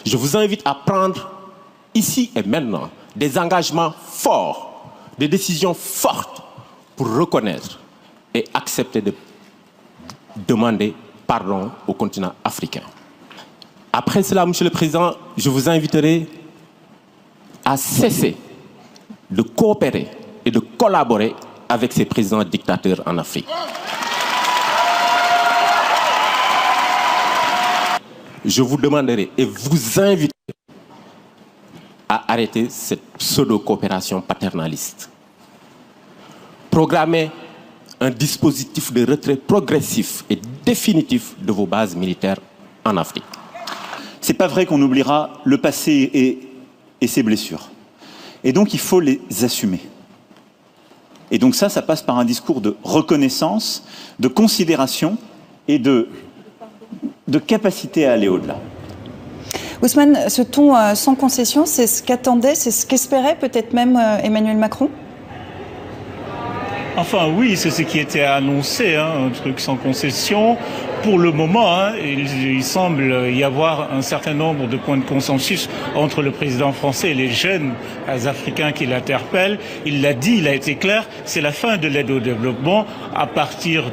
Je vous invite à prendre ici et maintenant des engagements forts, des décisions fortes pour reconnaître et accepter de demander pardon au continent africain. Après cela, Monsieur le Président, je vous inviterai à cesser de coopérer et de collaborer avec ces présidents dictateurs en Afrique. Je vous demanderai et vous inviterai à arrêter cette pseudo-coopération paternaliste. Programmez un dispositif de retrait progressif et définitif de vos bases militaires en Afrique. C'est pas vrai qu'on oubliera le passé et ses blessures. Et donc il faut les assumer. Et donc ça passe par un discours de reconnaissance, de considération et de capacité à aller au-delà. Ousmane, ce ton sans concession, c'est ce qu'attendait, c'est ce qu'espérait peut-être même Emmanuel Macron ? Enfin oui, c'est ce qui était annoncé, un truc sans concession. Pour le moment, il semble y avoir un certain nombre de points de consensus entre le président français et les jeunes africains qui l'interpellent. Il l'a dit, il a été clair, c'est la fin de l'aide au développement à partir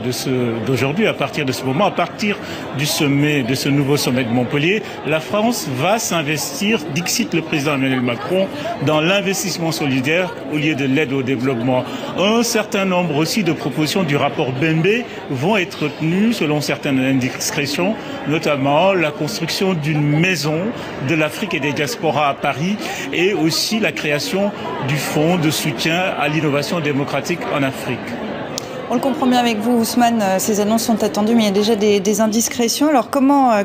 d'aujourd'hui, à partir de ce moment, à partir de ce nouveau sommet de Montpellier. La France va s'investir, dixit le président Emmanuel Macron, dans l'investissement solidaire au lieu de l'aide au développement. Un certain nombre aussi de propositions du rapport Bembe vont être retenues selon certaines indiscrétions, notamment la construction d'une maison de l'Afrique et des diasporas à Paris et aussi la création du fonds de soutien à l'innovation démocratique en Afrique. On le comprend bien avec vous, Ousmane, ces annonces sont attendues, mais il y a déjà des indiscrétions. Alors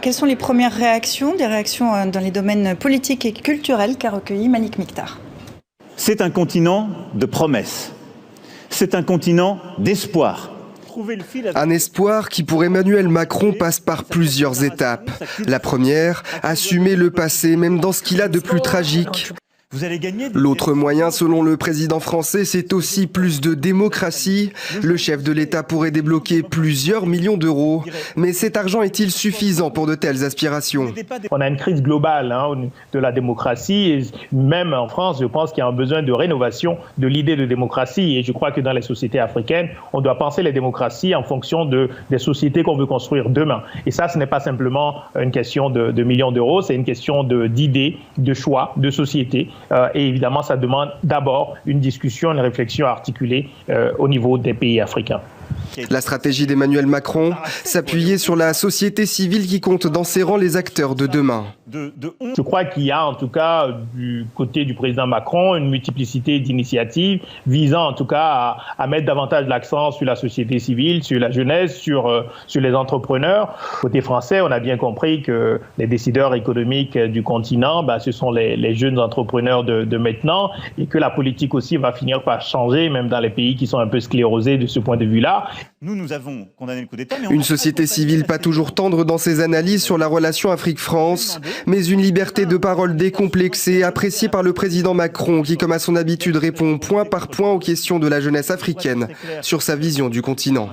quelles sont les premières réactions, des réactions dans les domaines politiques et culturels qu'a recueilli Malik Mikhtar? C'est un continent de promesses. C'est un continent d'espoir. Un espoir qui, pour Emmanuel Macron, passe par plusieurs étapes. La première, assumer le passé, même dans ce qu'il a de plus tragique. L'autre moyen, selon le président français, c'est aussi plus de démocratie. Le chef de l'État pourrait débloquer plusieurs millions d'euros. Mais cet argent est-il suffisant pour de telles aspirations? On a une crise globale de la démocratie. Et même en France, je pense qu'il y a un besoin de rénovation de l'idée de démocratie. Et je crois que dans les sociétés africaines, on doit penser les démocraties en fonction des sociétés qu'on veut construire demain. Et ça, ce n'est pas simplement une question de millions d'euros, c'est une question d'idées, de choix, de société. Et évidemment, ça demande d'abord une discussion, une réflexion articulée au niveau des pays africains. La stratégie d'Emmanuel Macron, s'appuyer sur la société civile qui compte dans ses rangs les acteurs de demain. Je crois qu'il y a en tout cas du côté du président Macron une multiplicité d'initiatives visant en tout cas à mettre davantage l'accent sur la société civile, sur la jeunesse, sur les entrepreneurs. Côté français, on a bien compris que les décideurs économiques du continent, ce sont les jeunes entrepreneurs de maintenant et que la politique aussi va finir par changer, même dans les pays qui sont un peu sclérosés de ce point de vue-là. Nous avons condamné le coup d'État. Une société civile pas toujours tendre dans ses analyses sur la relation Afrique-France, mais une liberté de parole décomplexée, appréciée par le président Macron, qui, comme à son habitude, répond point par point aux questions de la jeunesse africaine sur sa vision du continent.